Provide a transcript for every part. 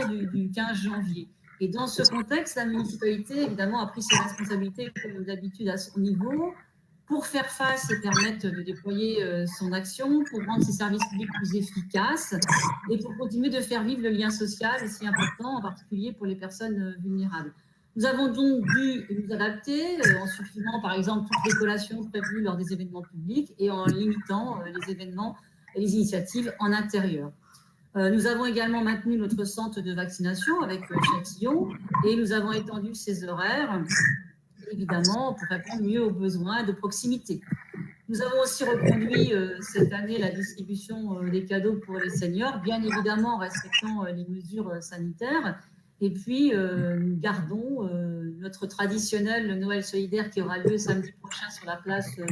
du 15 janvier. Et dans ce contexte, la municipalité, évidemment, a pris ses responsabilités, comme d'habitude, à son niveau, pour faire face et permettre de déployer son action, pour rendre ses services publics plus efficaces et pour continuer de faire vivre le lien social, si important, en particulier pour les personnes vulnérables. Nous avons donc dû nous adapter en supprimant, par exemple, toutes les collations prévues lors des événements publics et en limitant les événements et les initiatives en intérieur. Nous avons également maintenu notre centre de vaccination avec Châtillon et nous avons étendu ses horaires, évidemment, pour répondre mieux aux besoins de proximité. Nous avons aussi reconduit cette année la distribution des cadeaux pour les seniors, bien évidemment en respectant les mesures sanitaires. Et puis, nous gardons notre traditionnel Noël solidaire qui aura lieu samedi prochain sur la place du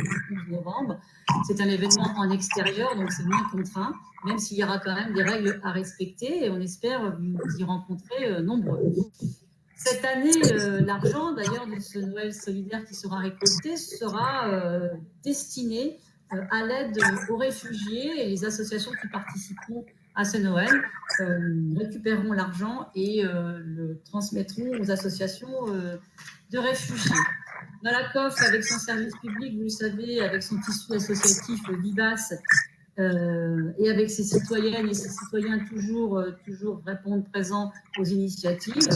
12 novembre. C'est un événement en extérieur, donc c'est moins contraint, même s'il y aura quand même des règles à respecter et on espère vous y rencontrer nombreux. Cette année, l'argent d'ailleurs de ce Noël solidaire qui sera récolté sera destiné à l'aide aux réfugiés et les associations qui participeront à ce Noël récupéreront l'argent et le transmettront aux associations de réfugiés. Malakoff, avec son service public, vous le savez, avec son tissu associatif vivace et avec ses citoyennes et ses citoyens toujours répondre présents aux initiatives.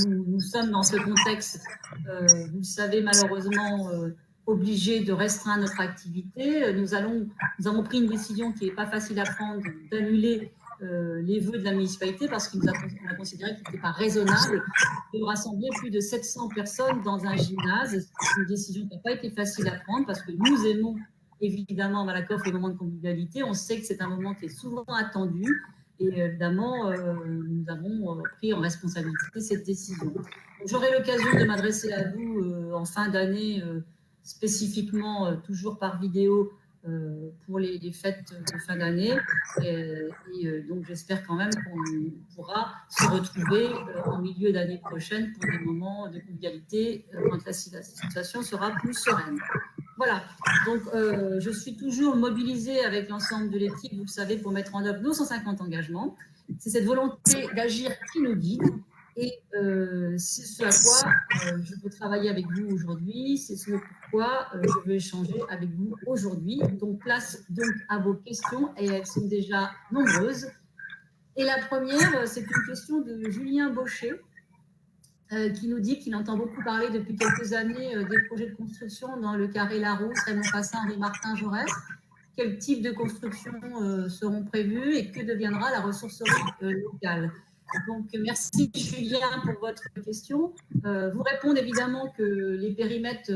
Nous sommes dans ce contexte, vous le savez, malheureusement obligés de restreindre notre activité. Nous avons pris une décision qui n'est pas facile à prendre, d'annuler les vœux de la municipalité parce qu'on a considéré qu'il n'était pas raisonnable de rassembler plus de 700 personnes dans un gymnase. C'est une décision qui n'a pas été facile à prendre parce que nous aimons évidemment à Malakoff les moments de convivialité. On sait que c'est un moment qui est souvent attendu. Et évidemment, nous avons pris en responsabilité cette décision. J'aurai l'occasion de m'adresser à vous en fin d'année, spécifiquement toujours par vidéo pour les fêtes de fin d'année. Et donc, j'espère quand même qu'on pourra se retrouver en milieu d'année prochaine pour des moments de convivialité quand la situation sera plus sereine. Voilà, donc je suis toujours mobilisée avec l'ensemble de l'équipe, vous le savez, pour mettre en œuvre nos 150 engagements. C'est cette volonté d'agir qui nous guide et c'est ce à quoi je veux travailler avec vous aujourd'hui, c'est ce pourquoi je veux échanger avec vous aujourd'hui. Donc place donc à vos questions et elles sont déjà nombreuses. Et la première, c'est une question de Julien Baucher. Qui nous dit qu'il entend beaucoup parler depuis quelques années des projets de construction dans le Carré Larousse, Raymond Fassin, Henri Martin, Jaurès. Quel type de construction seront prévus et que deviendra la ressourcerie locale? Donc, merci Julien pour votre question. Vous répondre évidemment que les périmètres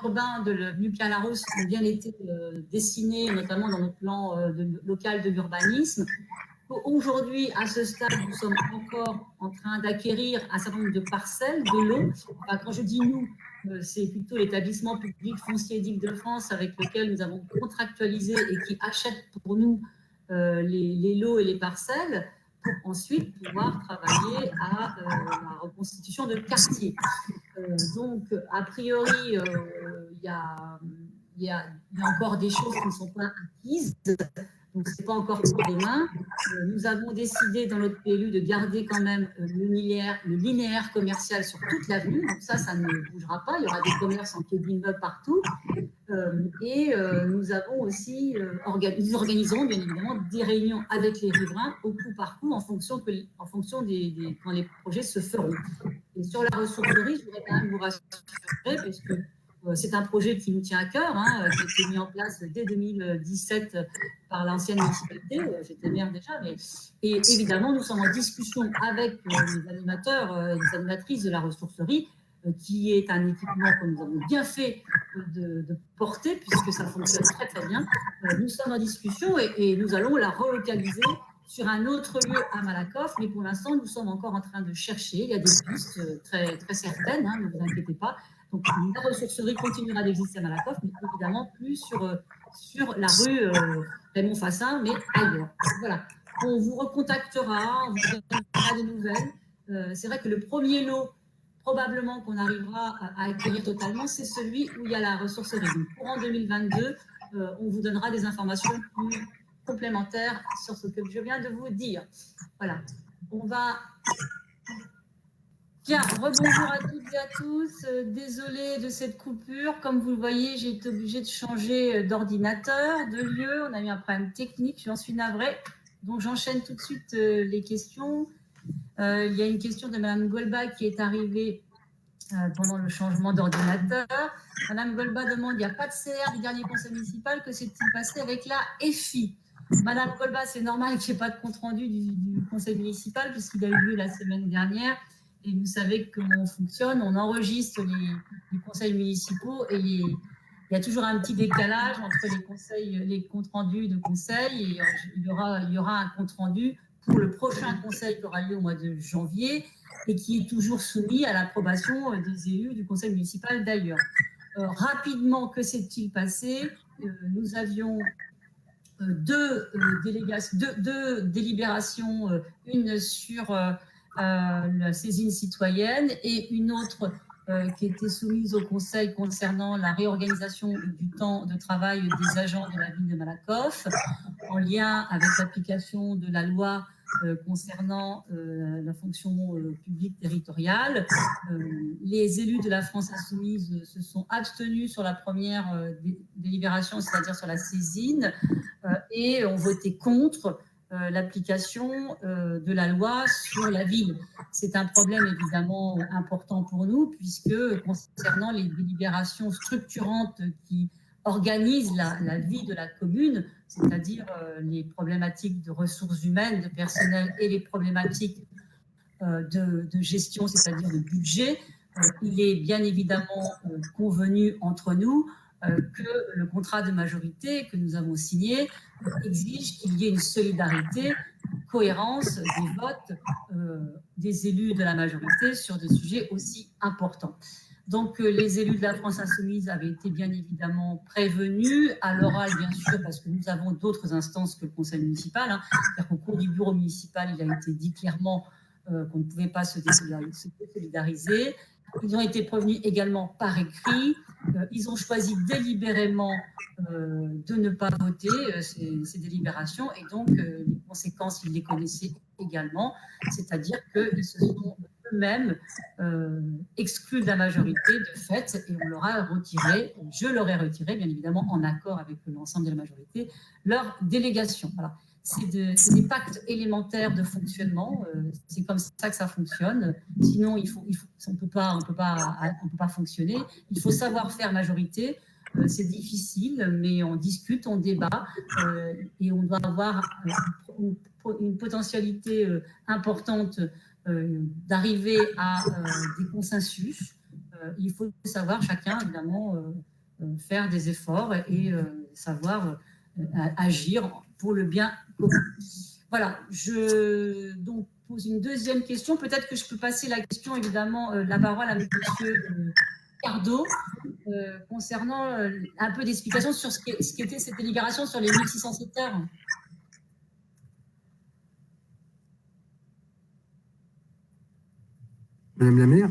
urbains de l'avenue Pierre-Larousse ont bien été dessinés, notamment dans notre plan local de l'urbanisme. Aujourd'hui, à ce stade, nous sommes encore en train d'acquérir un certain nombre de parcelles de lots. Enfin, quand je dis nous, c'est plutôt l'établissement public foncier d'Île-de-France avec lequel nous avons contractualisé et qui achète pour nous les lots et les parcelles pour ensuite pouvoir travailler à la reconstitution de quartiers. Donc, a priori, il y a encore des choses qui ne sont pas acquises. Donc, ce n'est pas encore pour demain. Nous avons décidé dans notre PLU de garder quand même le linéaire commercial sur toute l'avenue. Donc ça ne bougera pas. Il y aura des commerces en pied d'immeuble partout. Et nous avons aussi, nous organisons bien évidemment des réunions avec les riverains au coup par coup en fonction des quand les projets se feront. Et sur la ressourcerie, je voudrais quand même vous rassurer parce que c'est un projet qui nous tient à cœur, qui a été mis en place dès 2017 par l'ancienne municipalité. J'étais maire déjà. Et évidemment, nous sommes en discussion avec les animateurs et les animatrices de la ressourcerie, qui est un équipement que nous avons bien fait de porter, puisque ça fonctionne très très bien. Nous sommes en discussion et nous allons la relocaliser sur un autre lieu à Malakoff, mais pour l'instant, nous sommes encore en train de chercher. Il y a des pistes très, très certaines, ne vous inquiétez pas. Donc, la ressourcerie continuera d'exister à Malakoff, mais évidemment plus sur la rue Raymond Fassin, mais ailleurs. Voilà. On vous recontactera, on vous donnera des nouvelles. C'est vrai que le premier lot, probablement qu'on arrivera à acquérir totalement, c'est celui où il y a la ressourcerie. Donc, courant 2022, on vous donnera des informations plus complémentaires sur ce que je viens de vous dire. Voilà. On va... Bien, rebonjour à toutes et à tous. Désolée de cette coupure. Comme vous le voyez, j'ai été obligée de changer d'ordinateur, de lieu. On a eu un problème technique, j'en suis navrée. Donc, j'enchaîne tout de suite les questions. Il y a une question de Mme Golba qui est arrivée pendant le changement d'ordinateur. Mme Golba demande, il n'y a pas de CR du dernier conseil municipal, que s'est-il passé avec la FI? Madame Golba, c'est normal qu'il n'y ait pas de compte-rendu du conseil municipal puisqu'il a eu lieu la semaine dernière. Et vous savez comment on fonctionne, on enregistre les conseils municipaux et il y a toujours un petit décalage entre les comptes rendus de conseil et il y aura un compte rendu pour le prochain conseil qui aura lieu au mois de janvier et qui est toujours soumis à l'approbation des élus du conseil municipal d'ailleurs. Rapidement, que s'est-il passé? Nous avions deux délibérations, une sur la saisine citoyenne et une autre qui était soumise au Conseil concernant la réorganisation du temps de travail des agents de la ville de Malakoff, en lien avec l'application de la loi concernant la fonction publique territoriale. Les élus de la France Insoumise se sont abstenus sur la première délibération, c'est-à-dire sur la saisine, et ont voté contre l'application de la loi sur la ville. C'est un problème évidemment important pour nous puisque concernant les délibérations structurantes qui organisent la vie de la commune, c'est-à-dire les problématiques de ressources humaines, de personnel et les problématiques de gestion, c'est-à-dire de budget, il est bien évidemment convenu entre nous que le contrat de majorité que nous avons signé exige qu'il y ait une solidarité, une cohérence des votes des élus de la majorité sur des sujets aussi importants. Donc, les élus de la France Insoumise avaient été bien évidemment prévenus, à l'oral bien sûr, parce que nous avons d'autres instances que le conseil municipal. C'est-à-dire qu'au cours du bureau municipal, il a été dit clairement qu'on ne pouvait pas se désolidariser. Ils ont été prévenus également par écrit. Ils ont choisi délibérément de ne pas voter ces délibérations et donc les conséquences, ils les connaissaient également, c'est-à-dire qu'ils se sont eux-mêmes exclus de la majorité de fait et on leur a retiré, je leur ai retiré bien évidemment en accord avec l'ensemble de la majorité, leur délégation. Voilà. C'est des pactes élémentaires de fonctionnement. C'est comme ça que ça fonctionne. Sinon, on ne peut pas fonctionner. Il faut savoir faire majorité. C'est difficile, mais on discute, on débat et on doit avoir une potentialité importante d'arriver à des consensus. Il faut savoir chacun, évidemment, faire des efforts et savoir agir pour le bien commun. Voilà, je donc pose une deuxième question. Peut-être que je peux passer la question, évidemment, la parole à M. Cardot, concernant un peu d'explications sur ce qu'était cette délibération sur les 1607 heures. Madame la maire?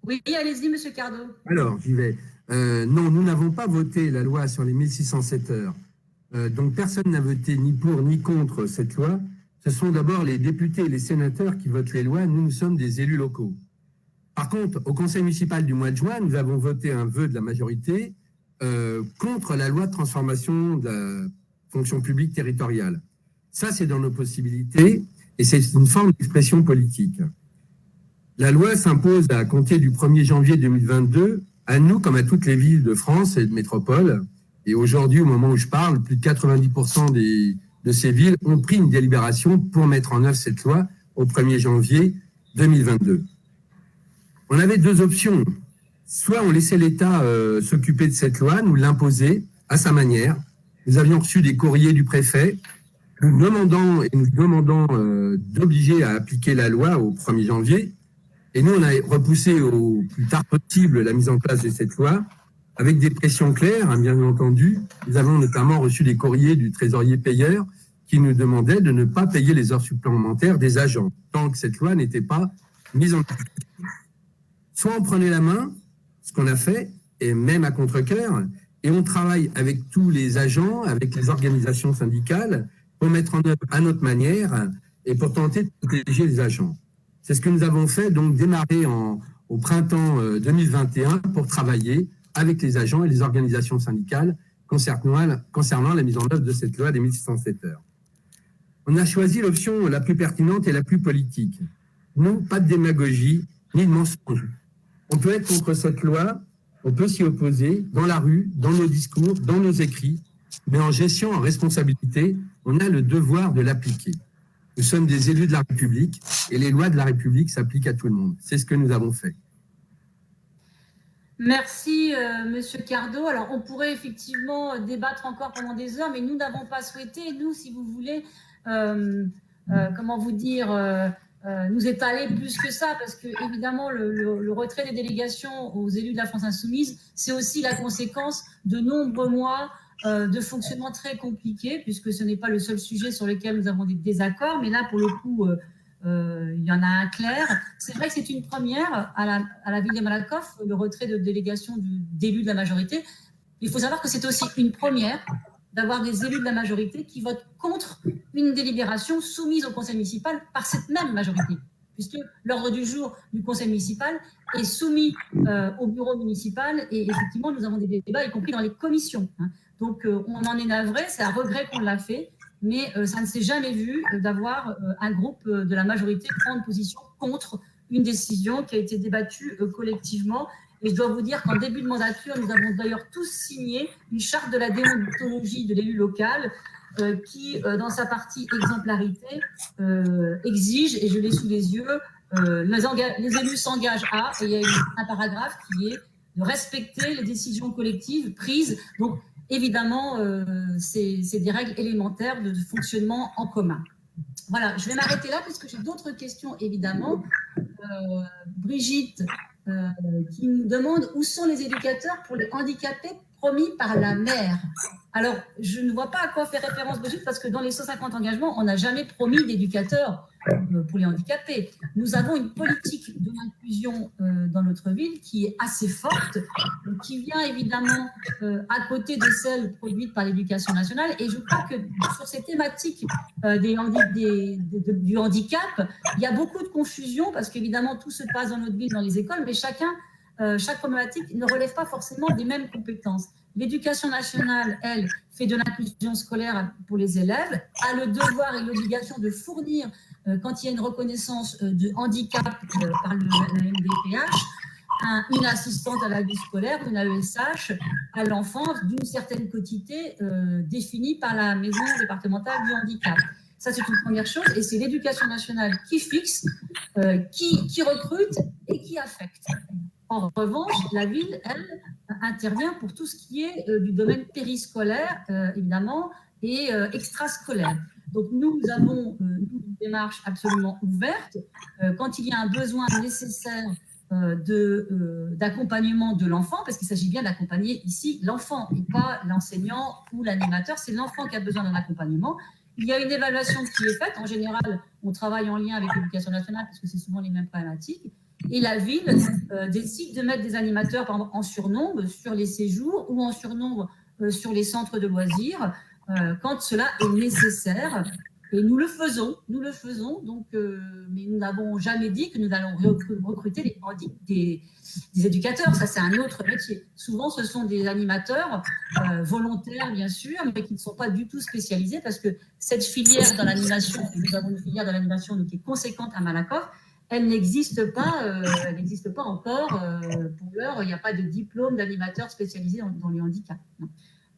Oui, allez-y, M. Cardot. Alors, j'y vais. Non, nous n'avons pas voté la loi sur les 1607 heures. Donc, personne n'a voté ni pour ni contre cette loi. Ce sont d'abord les députés et les sénateurs qui votent les lois. Nous sommes des élus locaux. Par contre, au conseil municipal du mois de juin, nous avons voté un vœu de la majorité contre la loi de transformation de la fonction publique territoriale. Ça, c'est dans nos possibilités et c'est une forme d'expression politique. La loi s'impose à compter du 1er janvier 2022 à nous comme à toutes les villes de France et de métropole. Et aujourd'hui, au moment où je parle, plus de 90% de ces villes ont pris une délibération pour mettre en œuvre cette loi au 1er janvier 2022. On avait deux options. Soit on laissait l'État s'occuper de cette loi, nous l'imposer à sa manière. Nous avions reçu des courriers du préfet nous demandant d'obliger à appliquer la loi au 1er janvier. Et nous, on a repoussé au plus tard possible la mise en place de cette loi, avec des pressions claires, bien entendu. Nous avons notamment reçu des courriers du trésorier payeur qui nous demandait de ne pas payer les heures supplémentaires des agents, tant que cette loi n'était pas mise en place. Soit on prenait la main, ce qu'on a fait, et même à contre-cœur, et on travaille avec tous les agents, avec les organisations syndicales, pour mettre en œuvre à notre manière et pour tenter de protéger les agents. C'est ce que nous avons fait, donc démarrer au printemps 2021 pour travailler avec les agents et les organisations syndicales concernant la mise en œuvre de cette loi des 1607 heures. On a choisi l'option la plus pertinente et la plus politique. Non, pas de démagogie ni de mensonge. On peut être contre cette loi, on peut s'y opposer dans la rue, dans nos discours, dans nos écrits, mais en gestion, en responsabilité, on a le devoir de l'appliquer. Nous sommes des élus de la République et les lois de la République s'appliquent à tout le monde. C'est ce que nous avons fait. Merci, Monsieur Cardo. Alors, on pourrait effectivement débattre encore pendant des heures, mais nous n'avons pas souhaité, nous, si vous voulez, comment vous dire, nous étaler plus que ça, parce que, évidemment, le retrait des délégations aux élus de la France Insoumise, c'est aussi la conséquence de nombreux mois de fonctionnement très compliqué, puisque ce n'est pas le seul sujet sur lequel nous avons des désaccords, mais là, pour le coup, il y en a un clair. C'est vrai que c'est une première à la ville de Malakoff, le retrait de délégation d'élus de la majorité. Il faut savoir que c'est aussi une première d'avoir des élus de la majorité qui votent contre une délibération soumise au conseil municipal par cette même majorité, puisque l'ordre du jour du conseil municipal est soumis au bureau municipal et effectivement, nous avons des débats, y compris dans les commissions. Donc, on en est navré, c'est un regret qu'on l'a fait, mais ça ne s'est jamais vu d'avoir un groupe de la majorité prendre position contre une décision qui a été débattue collectivement. Et je dois vous dire qu'en début de mandature, nous avons d'ailleurs tous signé une charte de la déontologie de l'élu local qui, dans sa partie exemplarité, exige, et je l'ai sous les yeux, les élus s'engagent à, et il y a un paragraphe qui est de respecter les décisions collectives prises. Donc, évidemment, c'est des règles élémentaires de fonctionnement en commun. Voilà, je vais m'arrêter là parce que j'ai d'autres questions, évidemment. Brigitte, qui nous demande où sont les éducateurs pour les handicapés promis par la maire. Alors, je ne vois pas à quoi fait référence Brigitte parce que dans les 150 engagements, on n'a jamais promis d'éducateurs pour les handicapés. Nous avons une politique de l'inclusion dans notre ville qui est assez forte, qui vient évidemment à côté de celle produite par l'Éducation nationale. Et je crois que sur ces thématiques du handicap, il y a beaucoup de confusion parce qu'évidemment, tout se passe dans notre ville, dans les écoles, mais chaque problématique ne relève pas forcément des mêmes compétences. L'Éducation nationale, elle, fait de l'inclusion scolaire pour les élèves, a le devoir et l'obligation de fournir, quand il y a une reconnaissance de handicap par le MDPH, une assistante à la vie scolaire, une AESH, à l'enfant d'une certaine quotité définie par la maison départementale du handicap. Ça, c'est une première chose, et c'est l'Éducation nationale qui fixe, qui recrute et qui affecte. En revanche, la ville, elle, intervient pour tout ce qui est du domaine périscolaire, évidemment, et extrascolaire. Donc, nous avons une démarche absolument ouverte. Quand il y a un besoin nécessaire d'accompagnement de l'enfant, parce qu'il s'agit bien d'accompagner ici l'enfant et pas l'enseignant ou l'animateur, c'est l'enfant qui a besoin d'un accompagnement. Il y a une évaluation qui est faite. En général, on travaille en lien avec l'Éducation nationale parce que c'est souvent les mêmes problématiques. Et la ville décide de mettre des animateurs par exemple, en surnombre sur les séjours ou en surnombre sur les centres de loisirs quand cela est nécessaire. Et nous le faisons. Donc, mais nous n'avons jamais dit que nous allons recruter des éducateurs. Ça, c'est un autre métier. Souvent, ce sont des animateurs volontaires, bien sûr, mais qui ne sont pas du tout spécialisés parce que cette filière dans l'animation, nous avons une filière dans l'animation qui est conséquente à Malakoff, elle n'existe pas encore. Pour l'heure, il n'y a pas de diplôme d'animateur spécialisé dans le handicap. Non.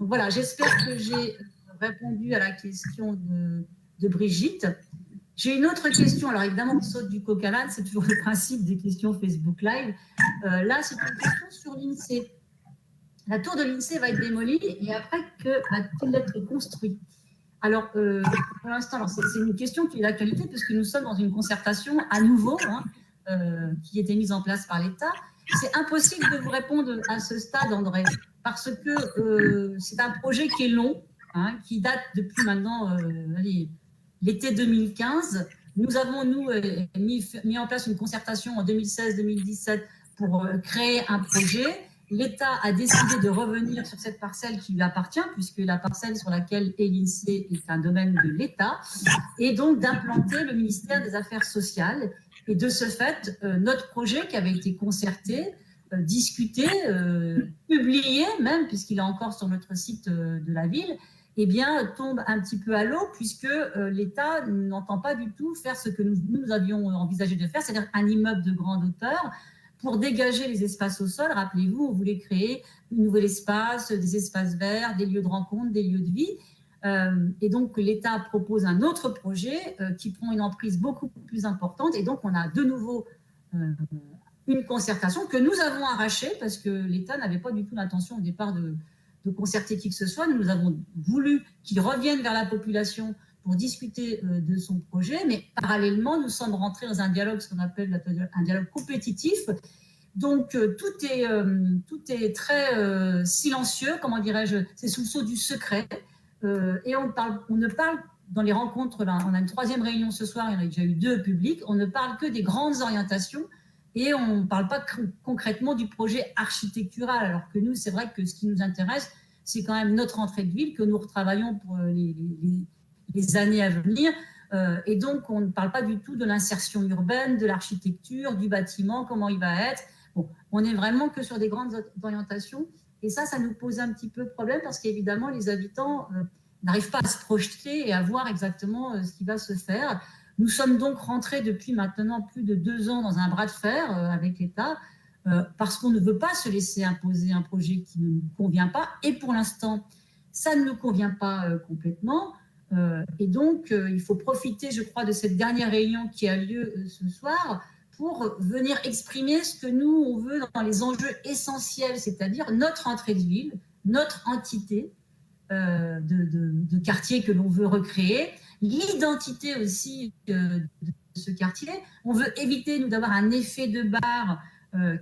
Donc voilà, j'espère que j'ai répondu à la question de Brigitte. J'ai une autre question. Alors évidemment, on saute du coq à l'âne, c'est toujours le principe des questions Facebook Live. Là, c'est une question sur l'INSEE. La tour de l'INSEE va être démolie et après, que va-t-il être construit? Alors, pour l'instant, c'est une question qui est d'actualité puisque nous sommes dans une concertation à nouveau qui a été mise en place par l'État. C'est impossible de vous répondre à ce stade, André, parce que c'est un projet qui est long, qui date depuis maintenant l'été 2015. Nous avons, mis en place une concertation en 2016-2017 pour créer un projet. l'État a décidé de revenir sur cette parcelle qui lui appartient, puisque la parcelle sur laquelle est l'INSEE est un domaine de l'État, et donc d'implanter le ministère des Affaires sociales. Et de ce fait, notre projet qui avait été concerté, discuté, publié même, puisqu'il est encore sur notre site de la ville, eh bien, tombe un petit peu à l'eau, puisque l'État n'entend pas du tout faire ce que nous avions envisagé de faire, c'est-à-dire un immeuble de grande hauteur, pour dégager les espaces au sol. Rappelez-vous, on voulait créer un nouvel espace, des espaces verts, des lieux de rencontre, des lieux de vie. Et donc, l'État propose un autre projet qui prend une emprise beaucoup plus importante. Et donc, on a de nouveau une concertation que nous avons arrachée parce que l'État n'avait pas du tout l'intention au départ de concerter qui que ce soit. Nous avons voulu qu'il revienne vers la population pour discuter de son projet, mais parallèlement, nous sommes rentrés dans un dialogue, ce qu'on appelle un dialogue compétitif. Donc, tout est très silencieux, comment dirais-je, c'est sous le sceau du secret. Et on ne parle, dans les rencontres, là, on a une 3e réunion ce soir, il y en a déjà eu 2 publiques, on ne parle que des grandes orientations et on ne parle pas concrètement du projet architectural, alors que nous, c'est vrai que ce qui nous intéresse, c'est quand même notre entrée de ville, que nous retravaillons pour les années à venir. Et donc, on ne parle pas du tout de l'insertion urbaine, de l'architecture, du bâtiment, comment il va être. Bon, on est vraiment que sur des grandes orientations. Et ça nous pose un petit peu problème parce qu'évidemment, les habitants n'arrivent pas à se projeter et à voir exactement ce qui va se faire. Nous sommes donc rentrés depuis maintenant plus de 2 ans dans un bras de fer avec l'État parce qu'on ne veut pas se laisser imposer un projet qui ne nous convient pas. Et pour l'instant, ça ne nous convient pas complètement. Et donc, il faut profiter, je crois, de cette dernière réunion qui a lieu ce soir pour venir exprimer ce que nous, on veut dans les enjeux essentiels, c'est-à-dire notre entrée de ville, notre entité de quartier que l'on veut recréer, l'identité aussi de ce quartier. On veut éviter, nous, d'avoir un effet de barre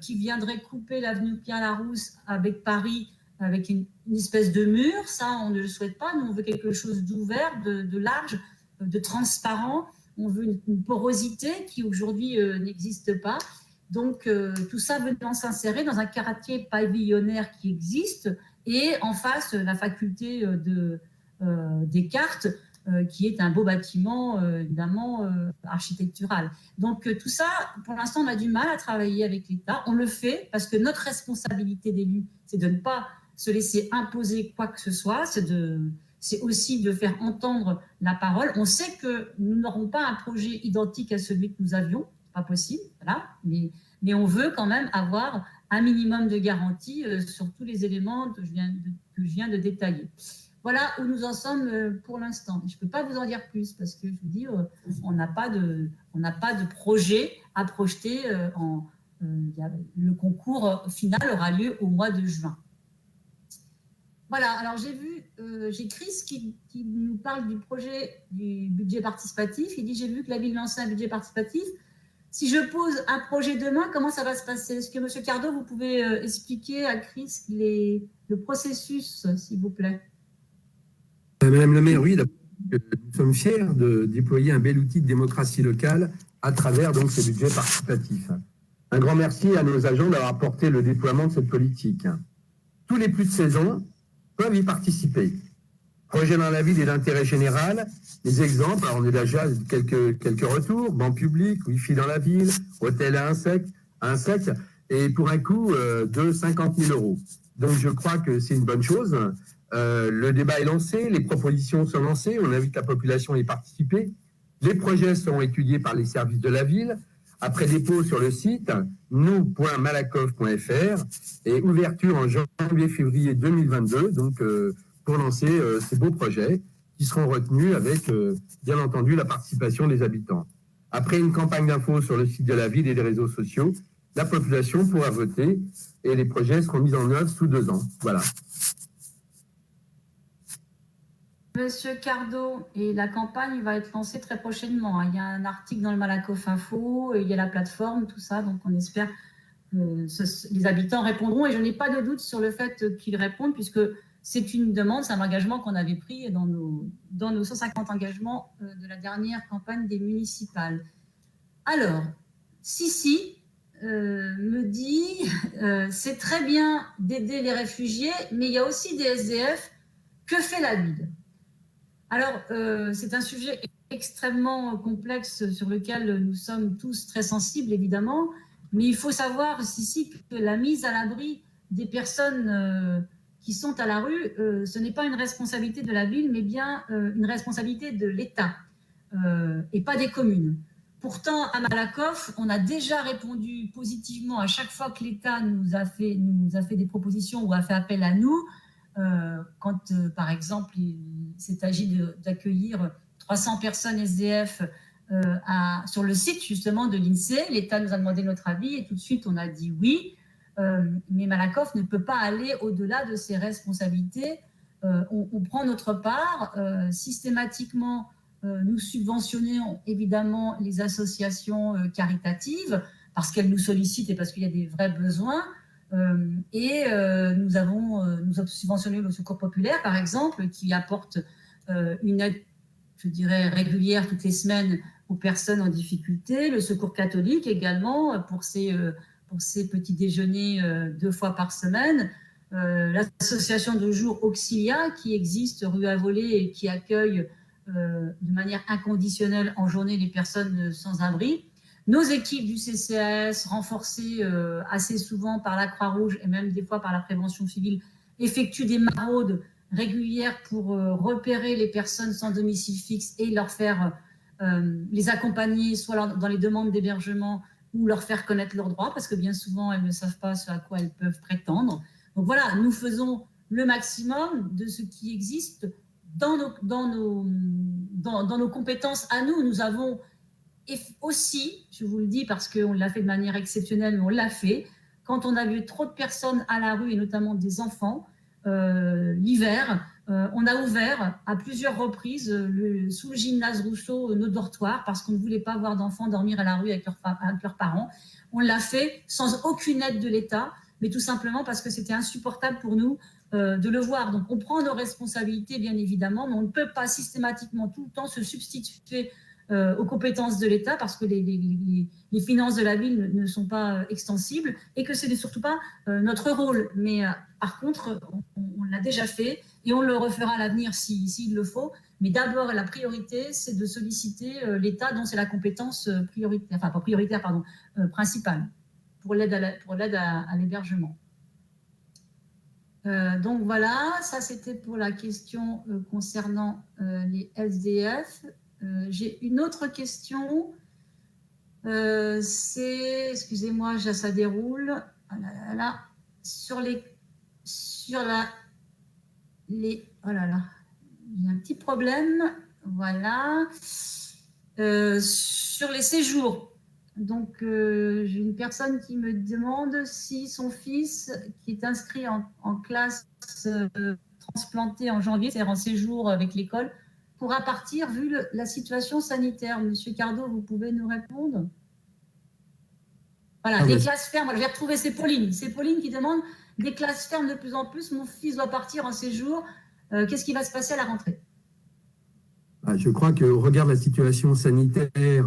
qui viendrait couper l'avenue Pierre-Larousse avec Paris, avec une espèce de mur. Ça, on ne le souhaite pas. Nous, on veut quelque chose d'ouvert, de large, de transparent. On veut une porosité qui aujourd'hui n'existe pas. Donc, tout ça venant s'insérer dans un quartier pavillonnaire qui existe et en face, la faculté des cartes, qui est un beau bâtiment, évidemment, architectural. Donc, tout ça, pour l'instant, on a du mal à travailler avec l'État. On le fait parce que notre responsabilité d'élu, c'est de ne pas se laisser imposer quoi que ce soit, c'est aussi de faire entendre la parole. On sait que nous n'aurons pas un projet identique à celui que nous avions, pas possible, voilà, mais on veut quand même avoir un minimum de garantie sur tous les éléments que je viens de détailler. Voilà où nous en sommes pour l'instant. Je ne peux pas vous en dire plus parce que je vous dis, on n'a pas de projet à projeter. Le concours final aura lieu au mois de juin. Voilà, alors j'ai Chris qui nous parle du projet du budget participatif. Il dit, j'ai vu que la ville lançait un budget participatif. Si je pose un projet demain, comment ça va se passer? Est-ce que, M. Cardot, vous pouvez expliquer à Chris le processus, s'il vous plaît? Madame la maire, oui, nous sommes fiers de déployer un bel outil de démocratie locale à travers donc ce budget participatif. Un grand merci à nos agents d'avoir porté le déploiement de cette politique. Tous les plus de 16 ans peuvent y participer. Projet dans la ville et d'intérêt général, les exemples, alors on a déjà quelques retours, banc public, Wi-Fi dans la ville, hôtel à insectes, et pour un coût de 50 000 €. Donc je crois que c'est une bonne chose. Le débat est lancé, les propositions sont lancées, on invite la population à y participer. Les projets seront étudiés par les services de la ville, après dépôt sur le site nous.malakoff.fr et ouverture en janvier-février 2022, donc pour lancer ces beaux projets qui seront retenus avec, bien entendu, la participation des habitants. Après une campagne d'infos sur le site de la ville et des réseaux sociaux, la population pourra voter et les projets seront mis en œuvre sous 2 ans. Voilà. Monsieur Cardot, et la campagne va être lancée très prochainement. Il y a un article dans le Malakoff Info, il y a la plateforme, tout ça, donc on espère que les habitants répondront. Et je n'ai pas de doute sur le fait qu'ils répondent, puisque c'est une demande, c'est un engagement qu'on avait pris dans nos 150 engagements de la dernière campagne des municipales. Alors, si, me dit c'est très bien d'aider les réfugiés, mais il y a aussi des SDF. Que fait la ville? Alors, c'est un sujet extrêmement complexe sur lequel nous sommes tous très sensibles, évidemment, mais il faut savoir ici que la mise à l'abri des personnes qui sont à la rue, ce n'est pas une responsabilité de la ville, mais bien une responsabilité de l'État et pas des communes. Pourtant, à Malakoff, on a déjà répondu positivement à chaque fois que l'État nous a fait des propositions ou a fait appel à nous. Quand, par exemple, il s'est agi d'accueillir 300 personnes SDF sur le site justement de l'INSEE, l'État nous a demandé notre avis et tout de suite on a dit oui. Mais Malakoff ne peut pas aller au-delà de ses responsabilités. On prend notre part systématiquement. Nous subventionnons évidemment les associations caritatives parce qu'elles nous sollicitent et parce qu'il y a des vrais besoins. Nous avons subventionné le Secours populaire, par exemple, qui apporte une aide, je dirais, régulière toutes les semaines aux personnes en difficulté. Le Secours catholique également pour ses petits déjeuners 2 fois par semaine. L'association de jour Auxilia qui existe rue à Volée et qui accueille de manière inconditionnelle en journée les personnes sans abri. Nos équipes du CCAS, renforcées assez souvent par la Croix-Rouge et même des fois par la prévention civile, effectuent des maraudes régulières pour repérer les personnes sans domicile fixe et leur faire les accompagner soit dans les demandes d'hébergement ou leur faire connaître leurs droits parce que bien souvent elles ne savent pas ce à quoi elles peuvent prétendre. Donc voilà, nous faisons le maximum de ce qui existe dans nos compétences à nous. Nous avons et aussi, je vous le dis parce qu'on l'a fait de manière exceptionnelle, mais on l'a fait, quand on a vu trop de personnes à la rue, et notamment des enfants, l'hiver, on a ouvert à plusieurs reprises sous le gymnase Rousseau nos dortoirs parce qu'on ne voulait pas voir d'enfants dormir à la rue avec leurs parents. On l'a fait sans aucune aide de l'État, mais tout simplement parce que c'était insupportable pour nous de le voir. Donc on prend nos responsabilités, bien évidemment, mais on ne peut pas systématiquement tout le temps se substituer aux compétences de l'État parce que les finances de la ville ne sont pas extensibles et que ce n'est surtout pas notre rôle. Mais par contre, on l'a déjà fait et on le refera à l'avenir s'il le faut. Mais d'abord, la priorité, c'est de solliciter l'État dont c'est la compétence prioritaire, enfin pas prioritaire, pardon, principale pour l'aide à l'hébergement. Donc voilà, ça c'était pour la question concernant les SDF. J'ai une autre question. C'est, excusez-moi, ça déroule. Ah là là, oh là là, j'ai un petit problème. Voilà. Sur les séjours. Donc, j'ai une personne qui me demande si son fils, qui est inscrit en classe transplantée en janvier, c'est-à-dire en séjour avec l'école, pourra partir vu la situation sanitaire. Monsieur Cardo, vous pouvez nous répondre? Voilà, des classes fermes. Voilà, j'ai retrouvé, c'est Pauline. C'est Pauline qui demande des classes fermes de plus en plus. Mon fils doit partir en séjour. Qu'est-ce qui va se passer à la rentrée? Je crois qu'au regard de la situation sanitaire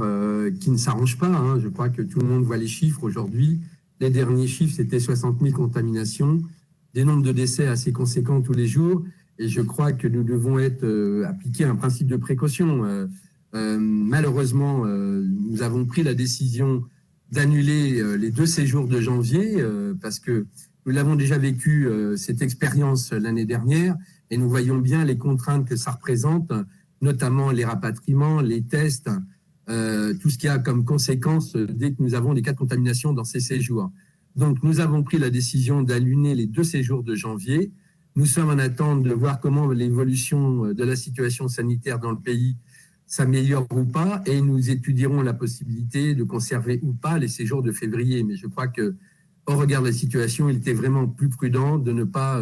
qui ne s'arrange pas, hein, je crois que tout le monde voit les chiffres aujourd'hui. Les derniers chiffres, c'était 60 000 contaminations, des nombres de décès assez conséquents tous les jours. Et je crois que nous devons appliquer un principe de précaution. Malheureusement, nous avons pris la décision d'annuler les 2 séjours de janvier parce que nous l'avons déjà vécu, cette expérience l'année dernière, et nous voyons bien les contraintes que ça représente, notamment les rapatriements, les tests, tout ce qu'il y a comme conséquence dès que nous avons des cas de contamination dans ces séjours. Donc, nous avons pris la décision d'annuler les 2 séjours de janvier. Nous sommes en attente de voir comment l'évolution de la situation sanitaire dans le pays s'améliore ou pas, et nous étudierons la possibilité de conserver ou pas les séjours de février. Mais je crois que, au regard de la situation, il était vraiment plus prudent de ne pas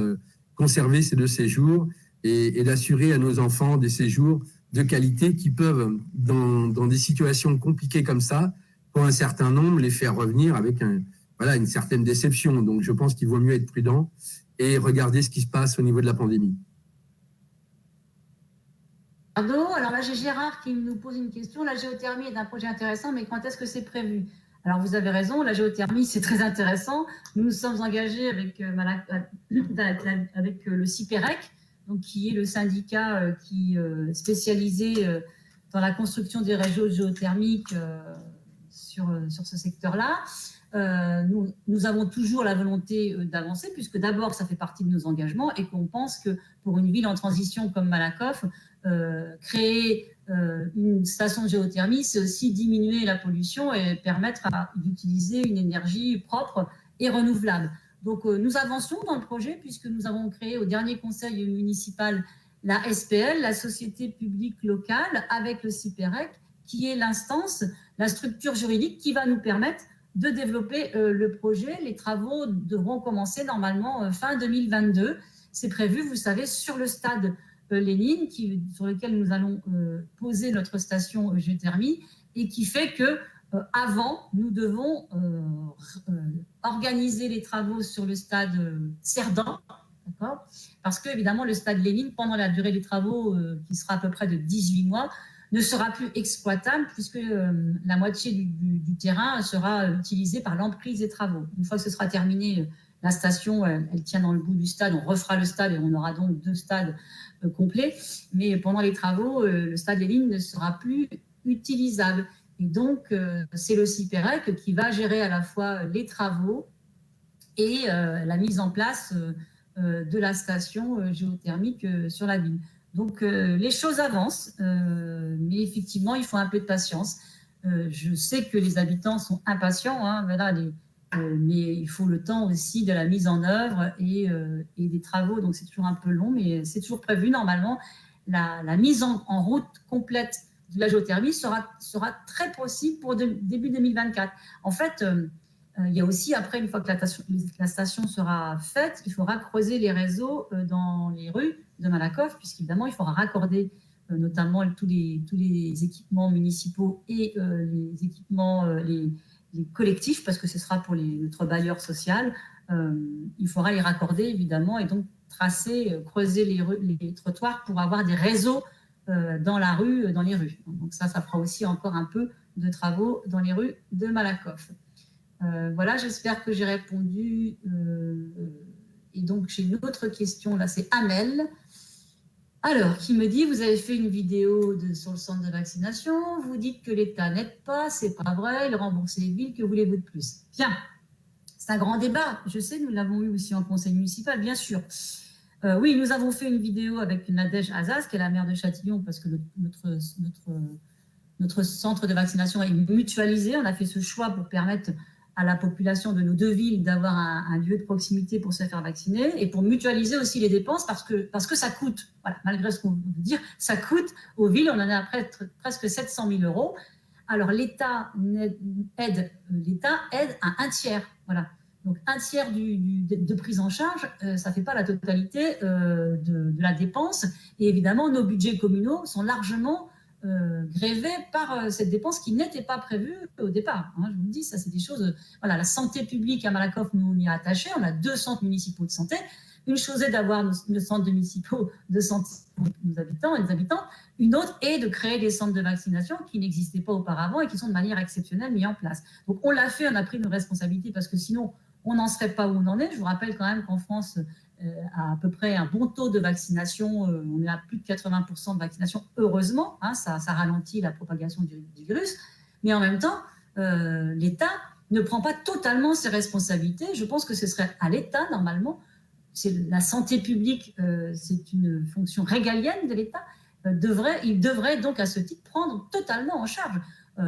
conserver ces 2 séjours et d'assurer à nos enfants des séjours de qualité qui peuvent, dans des situations compliquées comme ça, pour un certain nombre, les faire revenir avec une certaine déception. Donc, je pense qu'il vaut mieux être prudent et regarder ce qui se passe au niveau de la pandémie. Alors là, j'ai Gérard qui nous pose une question. La géothermie est un projet intéressant, mais quand est-ce que c'est prévu? Alors, vous avez raison, la géothermie, c'est très intéressant. Nous nous sommes engagés avec le CIPEREC, donc, qui est le syndicat spécialisé dans la construction des réseaux géothermiques sur ce secteur-là. Nous avons toujours la volonté d'avancer, puisque d'abord, ça fait partie de nos engagements et qu'on pense que pour une ville en transition comme Malakoff, créer une station de géothermie, c'est aussi diminuer la pollution et permettre d'utiliser une énergie propre et renouvelable. Donc, nous avançons dans le projet puisque nous avons créé au dernier conseil municipal la SPL, la Société publique locale, avec le CIPEREC, qui est l'instance, la structure juridique qui va nous permettre de développer le projet. Les travaux devront commencer normalement fin 2022. C'est prévu, vous savez, sur le stade Lénine, sur lequel nous allons poser notre station géothermie, et qui fait que avant, nous devons organiser les travaux sur le stade Cerdan, d'accord ? Parce que, évidemment, le stade Lénine, pendant la durée des travaux, qui sera à peu près de 18 mois, ne sera plus exploitable puisque la moitié du terrain sera utilisée par l'emprise des travaux. Une fois que ce sera terminé, la station, elle tient dans le bout du stade, on refera le stade et on aura donc 2 stades complets. Mais pendant les travaux, le stade Lénine ne sera plus utilisable. Et donc, c'est le CIPEREC qui va gérer à la fois les travaux et la mise en place de la station géothermique sur la ville. Donc, les choses avancent, mais effectivement, il faut un peu de patience. Je sais que les habitants sont impatients, hein, voilà, mais il faut le temps aussi de la mise en œuvre et des travaux. Donc, c'est toujours un peu long, mais c'est toujours prévu. Normalement, la mise en route complète de la géothermie sera très possible pour début 2024. En fait, il y a aussi, après, une fois que la station sera faite, il faudra creuser les réseaux dans les rues de Malakoff, puisqu'évidemment, il faudra raccorder notamment tous les équipements municipaux et les équipements les collectifs, parce que ce sera pour notre bailleur social. Il faudra les raccorder, évidemment, et donc creuser les trottoirs pour avoir des réseaux dans les rues. Donc ça fera aussi encore un peu de travaux dans les rues de Malakoff. Voilà, j'espère que j'ai répondu. Et donc, j'ai une autre question, là, c'est Amel. Alors, qui me dit, vous avez fait une vidéo sur le centre de vaccination, vous dites que l'État n'aide pas, c'est pas vrai, il rembourse les villes, que voulez-vous de plus? Bien, c'est un grand débat, je sais, nous l'avons eu aussi en conseil municipal, bien sûr. Oui, nous avons fait une vidéo avec Nadège Azaz, qui est la maire de Châtillon, parce que notre centre de vaccination est mutualisé. On a fait ce choix pour permettre à la population de nos 2 villes d'avoir un lieu de proximité pour se faire vacciner et pour mutualiser aussi les dépenses parce que ça coûte. Voilà, malgré ce qu'on veut dire, ça coûte aux villes. On en a presque 700 000 €. Alors, l'État aide à 1/3. Voilà. Donc, 1/3 de prise en charge, ça ne fait pas la totalité de la dépense. Et évidemment, nos budgets communaux sont largement grévé par cette dépense qui n'était pas prévue au départ. Hein, je vous le dis, ça c'est des choses. Voilà, la santé publique à Malakoff, nous on y est attachés. On a 2 centres municipaux de santé. Une chose est d'avoir nos centres municipaux de santé pour nos habitants et les habitantes. Une autre est de créer des centres de vaccination qui n'existaient pas auparavant et qui sont de manière exceptionnelle mis en place. Donc on l'a fait, on a pris nos responsabilités parce que sinon on n'en serait pas où on en est. Je vous rappelle quand même qu'en France, à peu près un bon taux de vaccination. On est à plus de 80% de vaccination, heureusement. Hein, ça ralentit la propagation du virus. Mais en même temps, l'État ne prend pas totalement ses responsabilités. Je pense que ce serait à l'État, normalement. La santé publique, c'est une fonction régalienne de l'État. Il devrait donc, à ce titre, prendre totalement en charge.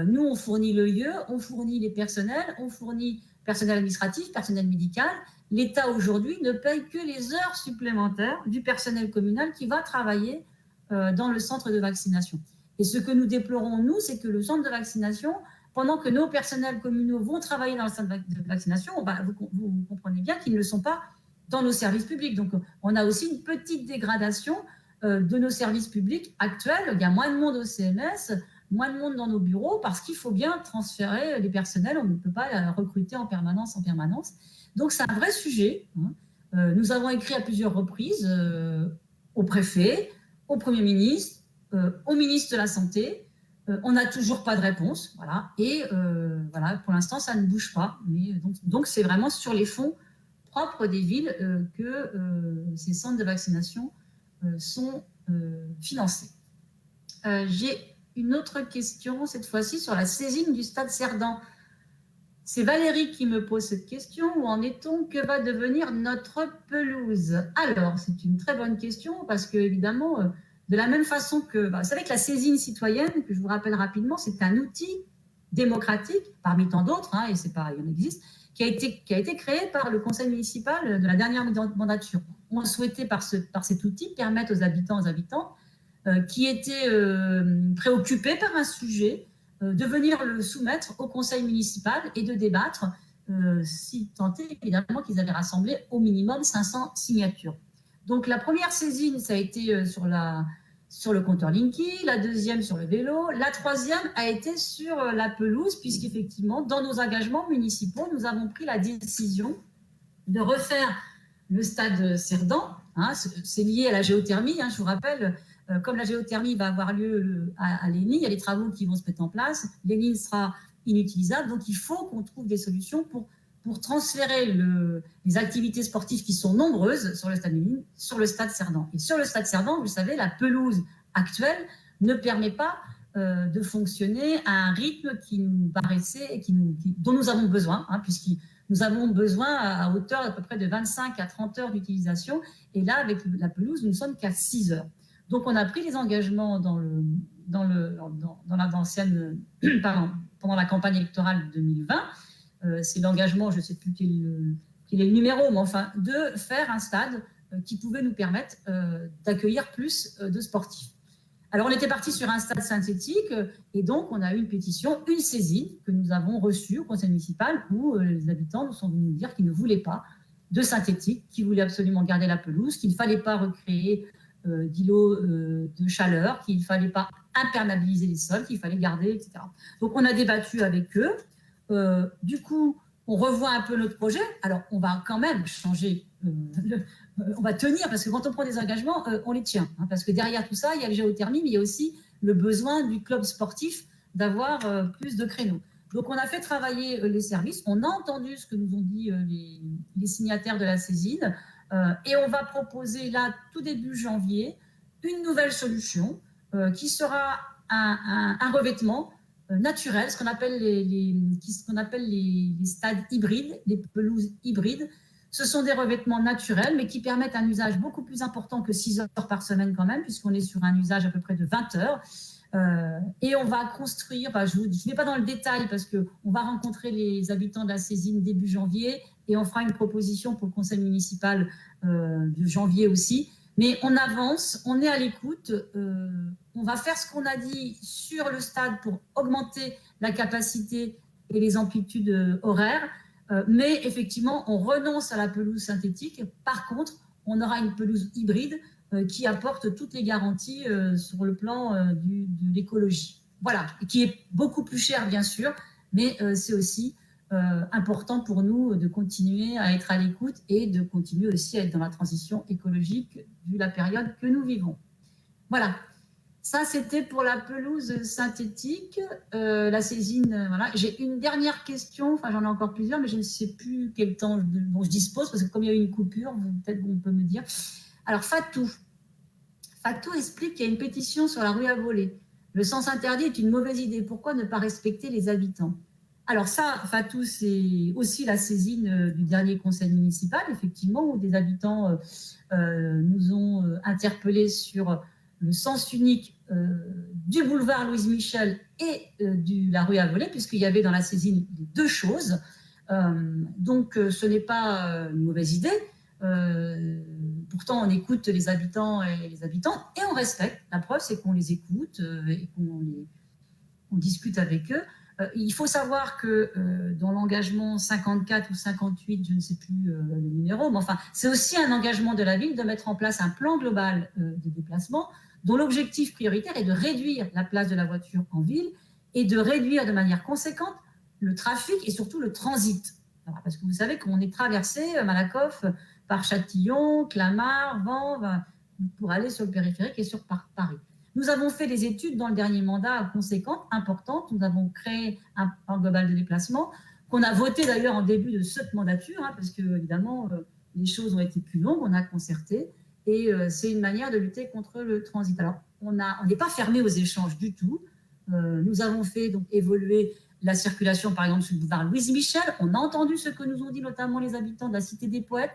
Nous, on fournit le lieu, on fournit les personnels, on fournit personnel administratif, personnel médical. L'État, aujourd'hui, ne paye que les heures supplémentaires du personnel communal qui va travailler dans le centre de vaccination. Et ce que nous déplorons, nous, c'est que le centre de vaccination, pendant que nos personnels communaux vont travailler dans le centre de vaccination, vous comprenez bien qu'ils ne le sont pas dans nos services publics. Donc, on a aussi une petite dégradation de nos services publics actuels. Il y a moins de monde au CMS, moins de monde dans nos bureaux, parce qu'il faut bien transférer les personnels. On ne peut pas recruter en permanence. Donc, c'est un vrai sujet. Nous avons écrit à plusieurs reprises au préfet, au Premier ministre, au ministre de la Santé, On n'a toujours pas de réponse, voilà. Et voilà, pour l'instant, ça ne bouge pas. Mais donc, c'est vraiment sur les fonds propres des villes que ces centres de vaccination sont financés. J'ai une autre question, cette fois-ci, sur la saisine du stade Cerdan. C'est Valérie qui me pose cette question. Où en est-on? Que va devenir notre pelouse? Alors, c'est une très bonne question parce que, évidemment, de la même façon que... vous savez que la saisine citoyenne, que je vous rappelle rapidement, c'est un outil démocratique, parmi tant d'autres, et c'est pareil, il en existe, qui a été créé par le conseil municipal de la dernière mandature. On souhaitait, par cet outil, permettre aux habitants qui étaient préoccupés par un sujet, de venir le soumettre au conseil municipal et de débattre, si tant est évidemment qu'ils avaient rassemblé au minimum 500 signatures. Donc la première saisine, ça a été sur le compteur Linky, la deuxième sur le vélo, la troisième a été sur la pelouse, puisqu'effectivement, dans nos engagements municipaux, nous avons pris la décision de refaire le stade Cerdan. C'est lié à la géothermie, je vous rappelle. Comme la géothermie va avoir lieu à Lénine, il y a les travaux qui vont se mettre en place. Lénine sera inutilisable, donc il faut qu'on trouve des solutions pour transférer les activités sportives qui sont nombreuses sur le stade Lénine, sur le stade Cerdan. Et sur le stade Cerdan, vous le savez, la pelouse actuelle ne permet pas de fonctionner à un rythme qui nous paraissait et dont nous avons besoin, puisqu'il nous avons besoin à hauteur d'à peu près de 25 à 30 heures d'utilisation. Et là, avec la pelouse, nous ne sommes qu'à 6 heures. Donc, on a pris les engagements pendant la campagne électorale de 2020. C'est l'engagement, je ne sais plus quel est le numéro, mais enfin, de faire un stade qui pouvait nous permettre d'accueillir plus de sportifs. Alors, on était parti sur un stade synthétique et donc, on a eu une pétition, une saisine que nous avons reçue au conseil municipal où les habitants nous sont venus nous dire qu'ils ne voulaient pas de synthétique, qu'ils voulaient absolument garder la pelouse, qu'il ne fallait pas recréer d'îlots de chaleur, qu'il ne fallait pas imperméabiliser les sols, qu'il fallait garder, etc. Donc, on a débattu avec eux. Du coup, on revoit un peu notre projet. Alors, on va quand même changer, on va tenir, parce que quand on prend des engagements, on les tient. Parce que derrière tout ça, il y a le géothermie, mais il y a aussi le besoin du club sportif d'avoir plus de créneaux. Donc, on a fait travailler les services. On a entendu ce que nous ont dit les signataires de la saisine. Et on va proposer là, tout début janvier, une nouvelle solution qui sera un revêtement naturel, ce qu'on appelle les stades hybrides, les pelouses hybrides. Ce sont des revêtements naturels, mais qui permettent un usage beaucoup plus important que 6 heures par semaine quand même, puisqu'on est sur un usage à peu près de 20 heures. Et on va construire, je ne vais pas dans le détail parce qu'on va rencontrer les habitants de la saisine début janvier et on fera une proposition pour le conseil municipal de janvier aussi. Mais on avance, on est à l'écoute, on va faire ce qu'on a dit sur le stade pour augmenter la capacité et les amplitudes horaires, mais effectivement, on renonce à la pelouse synthétique. Par contre, on aura une pelouse hybride qui apporte toutes les garanties sur le plan de l'écologie. Voilà, et qui est beaucoup plus cher, bien sûr, mais c'est aussi important pour nous de continuer à être à l'écoute et de continuer aussi à être dans la transition écologique vu la période que nous vivons. Voilà, ça c'était pour la pelouse synthétique, la saisine. Voilà. J'ai une dernière question, enfin j'en ai encore plusieurs, mais je ne sais plus quel temps dont je dispose, parce que comme il y a eu une coupure, peut-être qu'on peut me dire. Alors Fatou explique qu'il y a une pétition sur la rue à voler. Le sens interdit est une mauvaise idée. Pourquoi ne pas respecter les habitants? Alors ça, Fatou, c'est aussi la saisine du dernier conseil municipal, effectivement, où des habitants nous ont interpellés sur le sens unique du boulevard Louise Michel et de la rue à voler, puisqu'il y avait dans la saisine les deux choses. Donc, ce n'est pas une mauvaise idée. Pourtant, on écoute les habitants et on respecte. La preuve, c'est qu'on les écoute et qu'on discute avec eux. Il faut savoir que dans l'engagement 54 ou 58, je ne sais plus le numéro, mais enfin, c'est aussi un engagement de la ville de mettre en place un plan global de déplacement dont l'objectif prioritaire est de réduire la place de la voiture en ville et de réduire de manière conséquente le trafic et surtout le transit. Alors, parce que vous savez qu'on est traversé, Malakoff, par Châtillon, Clamart, Vanves, pour aller sur le périphérique et sur Paris. Nous avons fait des études dans le dernier mandat conséquentes, importantes. Nous avons créé un plan global de déplacement qu'on a voté d'ailleurs en début de cette mandature, hein, parce que évidemment les choses ont été plus longues, on a concerté, et c'est une manière de lutter contre le transit. Alors, on n'est pas fermé aux échanges du tout. Nous avons fait donc évoluer la circulation, par exemple, sur le boulevard Louise Michel. On a entendu ce que nous ont dit notamment les habitants de la Cité des Poètes.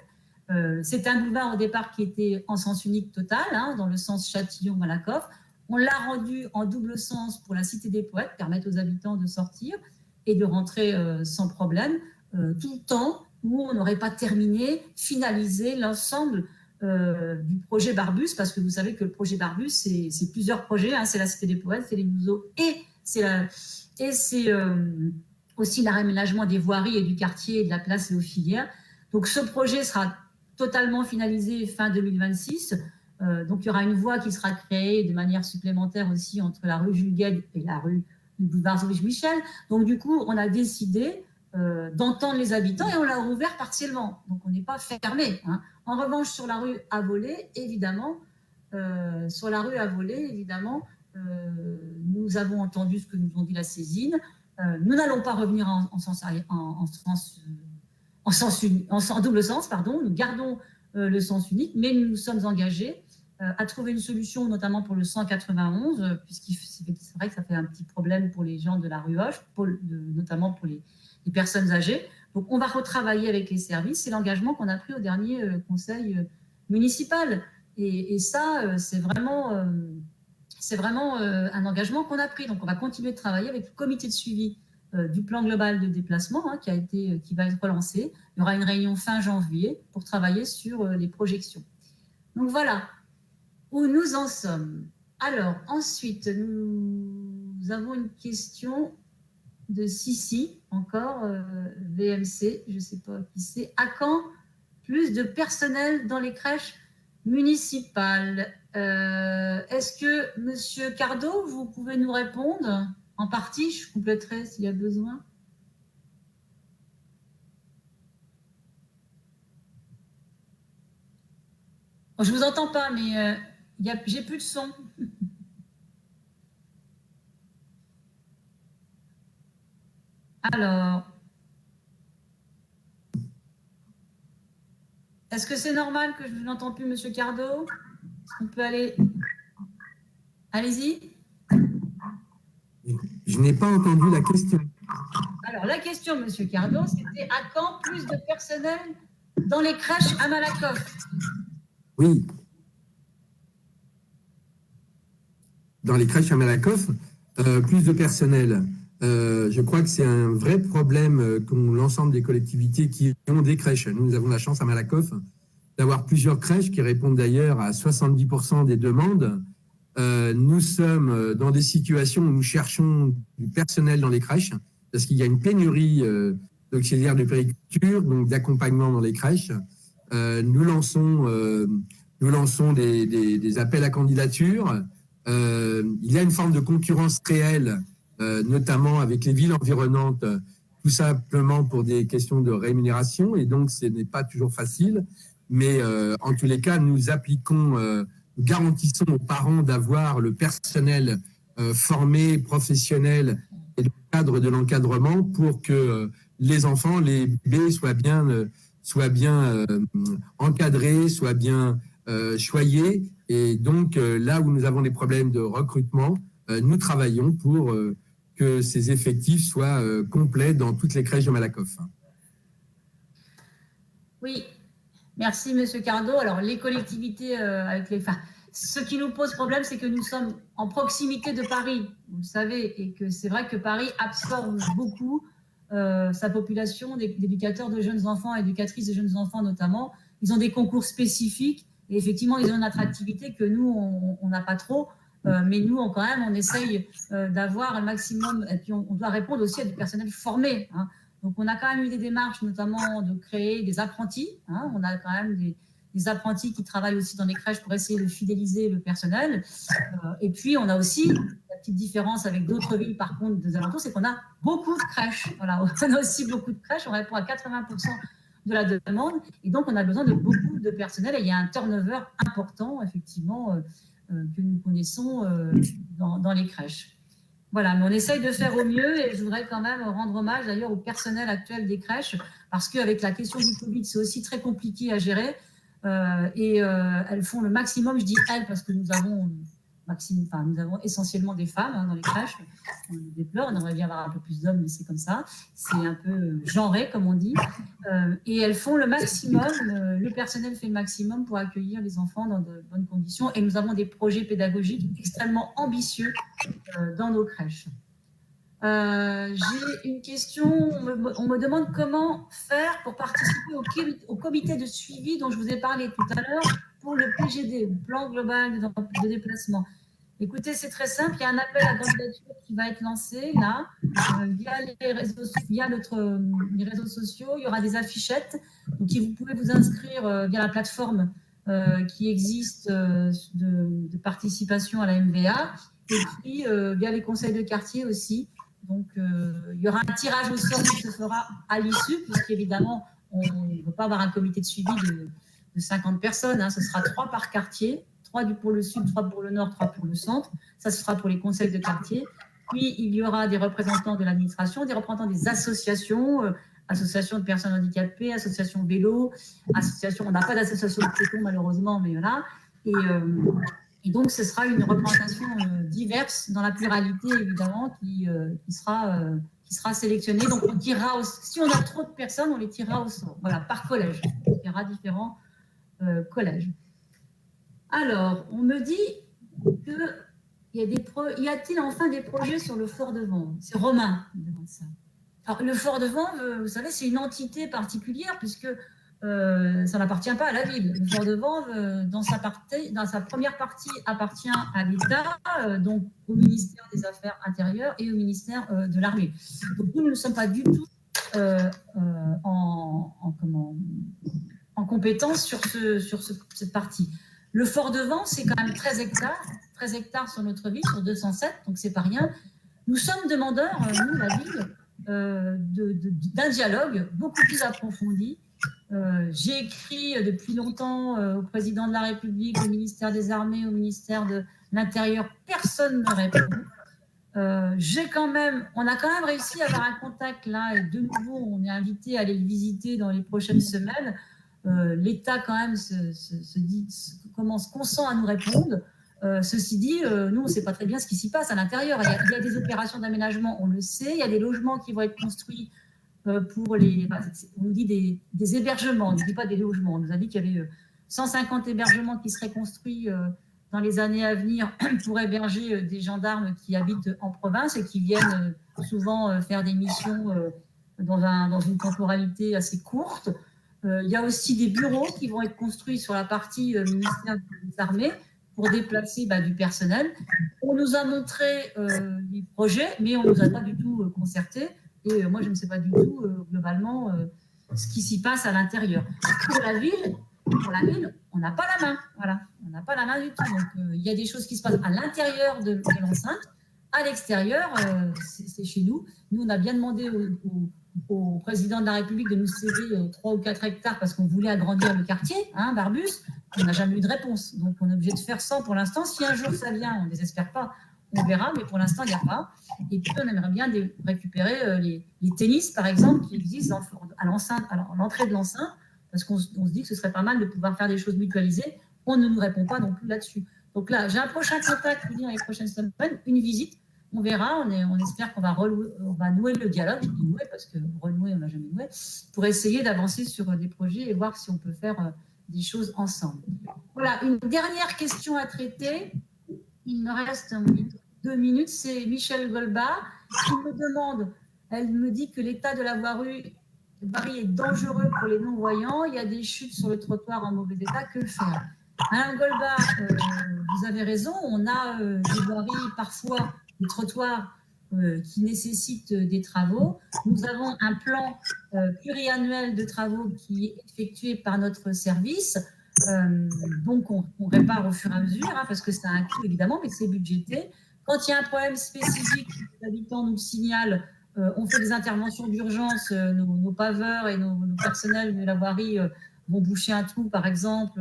C'est un boulevard au départ qui était en sens unique total, hein, dans le sens Châtillon-Malakoff. On l'a rendu en double sens pour la Cité des Poètes, permettre aux habitants de sortir et de rentrer sans problème, tout le temps où on n'aurait pas terminé, finalisé l'ensemble du projet Barbus, parce que vous savez que le projet Barbus, c'est plusieurs projets, hein, c'est la Cité des Poètes, c'est les museaux, et c'est aussi l'aménagement des voiries et du quartier et de la place et aux filières. Donc ce projet sera totalement finalisé fin 2026. Donc il y aura une voie qui sera créée de manière supplémentaire aussi entre la rue Jules Guesde et la rue du boulevard Louise Michel. Donc du coup, on a décidé d'entendre les habitants et on l'a rouvert partiellement. Donc on n'est pas fermé, hein. En revanche, sur la rue à voler, évidemment, nous avons entendu ce que nous ont dit la saisine. Nous n'allons pas revenir en double sens, pardon. Nous gardons le sens unique, mais nous nous sommes engagés à trouver une solution, notamment pour le 191, puisqu'il c'est vrai que ça fait un petit problème pour les gens de la rue Hoche, notamment pour les personnes âgées. Donc, on va retravailler avec les services. C'est l'engagement qu'on a pris au dernier conseil municipal. Et ça, c'est vraiment un engagement qu'on a pris. Donc, on va continuer de travailler avec le comité de suivi du plan global de déplacement, hein, qui va être relancé. Il y aura une réunion fin janvier pour travailler sur les projections. Donc, voilà où nous en sommes. Alors, ensuite, nous avons une question de Sissi, encore, VMC, je ne sais pas qui c'est. À quand plus de personnel dans les crèches municipales? Est-ce que, Monsieur Cardo, vous pouvez nous répondre? En partie, je compléterai s'il y a besoin. Je ne vous entends pas, mais j'ai plus de son. Alors, est-ce que c'est normal que je n'entends plus Monsieur Cardo? Est-ce qu'on peut aller... Allez-y. Je n'ai pas entendu la question. Alors, la question, Monsieur Cardo, c'était à quand plus de personnel dans les crèches à Malakoff? Oui. Dans les crèches à Malakoff, plus de personnel. Je crois que c'est un vrai problème qu'ont l'ensemble des collectivités qui ont des crèches. Nous avons la chance à Malakoff d'avoir plusieurs crèches qui répondent d'ailleurs à 70% des demandes. Nous sommes dans des situations où nous cherchons du personnel dans les crèches parce qu'il y a une pénurie d'auxiliaires de puériculture, donc d'accompagnement dans les crèches. Nous lançons des appels à candidature. Il y a une forme de concurrence réelle, notamment avec les villes environnantes, tout simplement pour des questions de rémunération, et donc ce n'est pas toujours facile. Mais en tous les cas, nous garantissons aux parents d'avoir le personnel formé, professionnel et dans le cadre de l'encadrement pour que les enfants, les bébés soient bien encadrés, soient bien choyés. Et donc, là où nous avons des problèmes de recrutement, nous travaillons pour que ces effectifs soient complets dans toutes les crèches de Malakoff. Oui, merci, Monsieur Cardo. Alors, les collectivités ce qui nous pose problème, c'est que nous sommes en proximité de Paris, vous le savez, et que c'est vrai que Paris absorbe beaucoup sa population d'éducateurs de jeunes enfants, éducatrices de jeunes enfants notamment. Ils ont des concours spécifiques et effectivement, ils ont une attractivité que nous, on n'a pas trop. Mais nous, quand même, on essaye d'avoir un maximum. Et puis, on doit répondre aussi à du personnel formé, hein. Donc, on a quand même eu des démarches, notamment de créer des apprentis, hein. On a quand même des apprentis qui travaillent aussi dans les crèches pour essayer de fidéliser le personnel. Et puis, on a aussi la petite différence avec d'autres villes, par contre, des alentours, c'est qu'on a beaucoup de crèches. Voilà, on a aussi beaucoup de crèches. On répond à 80% de la demande. Et donc, on a besoin de beaucoup de personnel. Et il y a un turnover important, effectivement, que nous connaissons dans les crèches. Voilà, mais on essaye de faire au mieux et je voudrais quand même rendre hommage d'ailleurs au personnel actuel des crèches parce qu'avec la question du Covid, c'est aussi très compliqué à gérer et elles font le maximum, je dis elles parce que nous avons essentiellement des femmes dans les crèches, on les déplore, on aimerait bien avoir un peu plus d'hommes, mais c'est comme ça, c'est un peu genré comme on dit, et elles font le maximum, le personnel fait le maximum pour accueillir les enfants dans de bonnes conditions et nous avons des projets pédagogiques extrêmement ambitieux dans nos crèches. J'ai une question, on me demande comment faire pour participer au comité de suivi dont je vous ai parlé tout à l'heure pour le PGD, le plan global de déplacement. Écoutez, c'est très simple, il y a un appel à candidature qui va être lancé là, via les réseaux sociaux, il y aura des affichettes, donc vous pouvez vous inscrire via la plateforme qui existe de participation à la MVA, et puis via les conseils de quartier aussi. Donc, il y aura un tirage au sort qui se fera à l'issue, puisqu'évidemment, on ne veut pas avoir un comité de suivi de 50 personnes. Ce sera 3 par quartier, 3 pour le sud, 3 pour le nord, 3 pour le centre. Ça, ce sera pour les conseils de quartier. Puis, il y aura des représentants de l'administration, des représentants des associations, associations de personnes handicapées, associations vélo, on n'a pas d'association de piétons malheureusement, mais voilà. Et donc, ce sera une représentation diverse dans la pluralité, évidemment, qui sera sélectionnée. Donc, on tirera si on a trop de personnes, on les tirera au sort. Voilà, par collège. On tirera différents collèges. Alors, on me dit y a-t-il enfin des projets sur le Fort de Vanves? C'est Romain qui demande ça. Alors, le Fort de Vanves, vous savez, c'est une entité particulière, puisque ça n'appartient pas à la ville. Le Fort de Vanves, dans sa première partie, appartient à l'État, donc au ministère des Affaires intérieures et au ministère de l'Armée. Donc nous ne sommes pas du tout en compétence sur cette partie. Le Fort de Vanves, c'est quand même 13 hectares sur notre ville, sur 207, donc c'est pas rien. Nous sommes demandeurs, nous, la ville, d'un dialogue beaucoup plus approfondi. J'ai écrit depuis longtemps au président de la République, au ministère des Armées, au ministère de l'Intérieur. Personne ne répond. On a quand même réussi à avoir un contact là, et de nouveau, on est invité à aller le visiter dans les prochaines semaines. L'État quand même consent à nous répondre. Ceci dit, nous, on ne sait pas très bien ce qui s'y passe à l'intérieur. Il y a des opérations d'aménagement, on le sait. Il y a des logements qui vont être construits pour on nous dit des hébergements, on ne dit pas des logements. On nous a dit qu'il y avait 150 hébergements qui seraient construits dans les années à venir pour héberger des gendarmes qui habitent en province et qui viennent souvent faire des missions dans une temporalité assez courte. Il y a aussi des bureaux qui vont être construits sur la partie ministère des Armées pour déplacer du personnel. On nous a montré les projets, mais on ne nous a pas du tout concertés. Et moi, je ne sais pas du tout, globalement, ce qui s'y passe à l'intérieur. Pour la ville, on n'a pas la main. Voilà, on n'a pas la main du tout. Donc, il y a des choses qui se passent à l'intérieur de l'enceinte. À l'extérieur, c'est chez nous. Nous, on a bien demandé au président de la République de nous céder 3 ou 4 hectares parce qu'on voulait agrandir le quartier, Barbus. On n'a jamais eu de réponse. Donc, on est obligé de faire ça pour l'instant. Si un jour ça vient, on ne désespère pas. On verra, mais pour l'instant, il n'y a pas. Et puis, on aimerait bien récupérer les tennis, par exemple, qui existent à l'entrée de l'enceinte, parce qu'on se dit que ce serait pas mal de pouvoir faire des choses mutualisées. On ne nous répond pas non plus là-dessus. Donc là, j'ai un prochain contact dans les prochaines semaines, une visite. On verra, on espère qu'on va nouer le dialogue. Je dis nouer parce que renouer, on n'a jamais noué, pour essayer d'avancer sur des projets et voir si on peut faire des choses ensemble. Voilà, une dernière question à traiter. Il me reste 2 minutes, c'est Michel Golba qui me demande, elle me dit que l'état de la voirie est dangereux pour les non-voyants, il y a des chutes sur le trottoir en mauvais état, que faire? Madame Golba, vous avez raison, on a des voiries, parfois des trottoirs qui nécessitent des travaux. Nous avons un plan pluriannuel de travaux qui est effectué par notre service. Donc, on répare au fur et à mesure, parce que ça a un coût évidemment, mais c'est budgété. Quand il y a un problème spécifique, les habitants nous le signalent, on fait des interventions d'urgence, nos paveurs et nos personnels de la voirie vont boucher un trou, par exemple,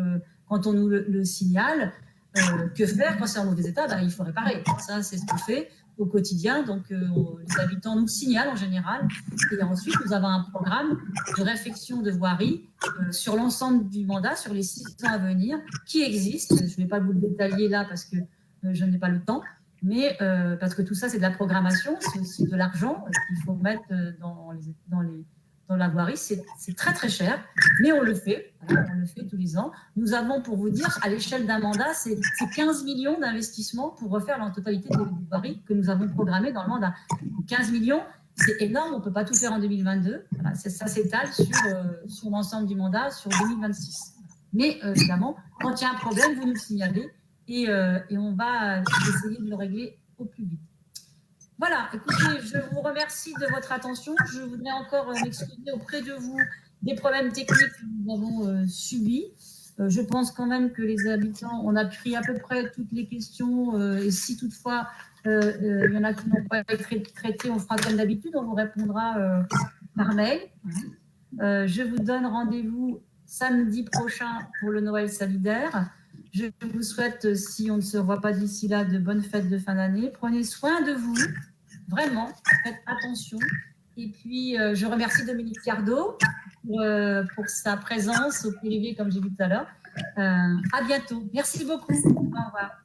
quand on nous le signale. Que faire quand c'est en mauvais état? Il faut réparer. Ça, c'est ce qu'on fait au quotidien. Donc, les habitants nous signalent en général. Et ensuite, nous avons un programme de réfection de voirie sur l'ensemble du mandat, sur les 6 ans à venir, qui existe. Je ne vais pas vous le détailler là parce que je n'ai pas le temps. Mais parce que tout ça, c'est de la programmation, c'est aussi de l'argent qu'il faut mettre dans la voirie. C'est très, très cher, mais on le fait. Voilà, on le fait tous les ans. Nous avons, pour vous dire, à l'échelle d'un mandat, c'est 15 millions d'investissements pour refaire la totalité des voiries que nous avons programmées dans le mandat. 15 millions, c'est énorme, on ne peut pas tout faire en 2022. Voilà, ça s'étale sur l'ensemble du mandat, sur 2026. Mais évidemment, quand il y a un problème, vous nous le signalez. Et on va essayer de le régler au plus vite. Voilà, écoutez, je vous remercie de votre attention. Je voudrais encore m'excuser auprès de vous des problèmes techniques que nous avons subis. Je pense quand même que les habitants, on a pris à peu près toutes les questions. Et si toutefois, il y en a qui n'ont pas été traitées, on fera comme d'habitude, on vous répondra par mail. Je vous donne rendez-vous samedi prochain pour le Noël solidaire. Je vous souhaite, si on ne se revoit pas d'ici là, de bonnes fêtes de fin d'année. Prenez soin de vous, vraiment, faites attention. Et puis, je remercie Dominique Cardot pour sa présence au privé, comme j'ai vu tout à l'heure. À bientôt. Merci beaucoup. Au revoir.